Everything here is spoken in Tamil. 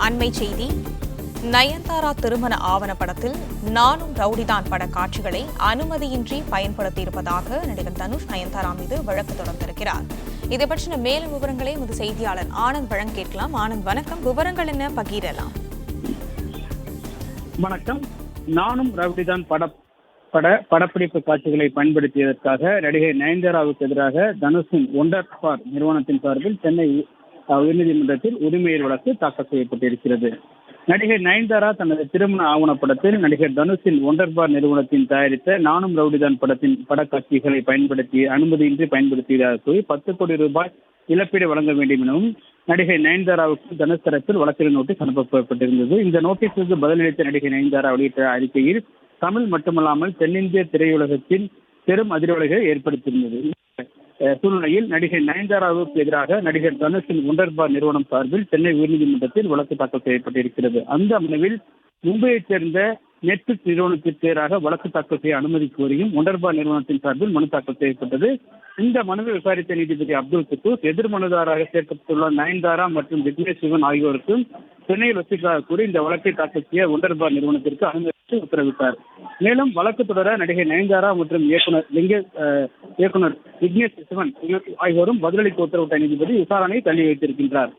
அண்மை செய்தி. நயன்தாரா திருமண ஆவணப்படத்தில் நானும் ரவுடிதான் பட காட்சிகளை அனுமதியின்றி பயன்படுத்தியிருப்பதாக நடிகர் தனுஷ் நயன்தாரா மீது வழக்கு தொடர்ந்திருக்கிறார். இதை பற்றின மேலும் விவரங்களை எமது செய்தியாளர் ஆனந்த் வழங்க கேட்கலாம். ஆனந்த், வணக்கம். விவரங்கள் என்ன பகிரலாம்? வணக்கம். நானும் ரவுடிதான் படப்பிடிப்பு காட்சிகளை பயன்படுத்தியதற்காக நடிகை நயன்தாராவுக்கு எதிராக தனுஷின் ஒண்டர் பார் நிறுவனத்தின் சார்பில் சென்னை உயர்நீதிமன்றத்தில் உரிமையல் வழக்கு தாக்கல் செய்யப்பட்டிருக்கிறது. நடிகை நயன்தாரா தனது திருமண ஆவணப்படத்தில் நடிகர் தனுஷின் ஒண்டர் பார் நிறுவனத்தின் தயாரித்த நானும் ரவுடிதான் படத்தின் படக்காட்சிகளை அனுமதியின்றி பயன்படுத்தியதாக கூறி 10 கோடி ரூபாய் இழப்பீடு வழங்க வேண்டும் எனவும் நடிகை நயன்தாராவுக்கு தனுஷ் தரப்பில் வழக்கு நோட்டீஸ் அனுப்பப்பட்டிருந்தது. இந்த நோட்டீஸுக்கு பதிலளித்த நடிகை நயன்தாரா வெளியிட்ட அறிக்கையில் தமிழ் மட்டுமல்லாமல் தென்னிந்திய திரையுலகத்தில் பெரும் அதிர்வலைகளை ஏற்படுத்தியிருந்தது. சூழ்நிலையில் நடிகை நயன்தாராவுக்கு எதிராக நடிகர் தனுஷின் ஒண்டர் பார் நிறுவனம் சார்பில் சென்னை உயர்நீதிமன்றத்தில் வழக்கு தாக்கல் செய்யப்பட்டிருக்கிறது. அந்த மனுவில் மும்பையைச் சேர்ந்த நெட்ஃபிளிக்ஸ் நிறுவனத்திற்கு எதிராக வழக்கு தாக்கல் செய்ய அனுமதி கோரியும் ஒண்டர் பார் நிறுவனத்தின் சார்பில் மனு தாக்கல் செய்யப்பட்டது. இந்த மனுவை விசாரித்த நீதிபதி அப்துல் குத்தூஸ் எதிர் மனுதாராக சேர்க்கப்பட்டுள்ள நயன்தாரா மற்றும் விக்னேஷ் சிவன் ஆகியோருக்கும் சென்னையில் வசிப்பதாக கூறி இந்த வழக்கை தாக்கல் செய்ய ஒண்டர் பார் நிறுவனத்திற்கு அனுமதி உத்தரவிட்டார். மேலும் வழக்கு தொடர நடிகை நயன்தாரா மற்றும் இயக்குனர் விக்னேஷ் சிவன் ஆகியோரும் பதிலளிக்க உத்தரவிட்ட நீதிபதி விசாரணையை தள்ளி வைத்திருக்கின்றார்.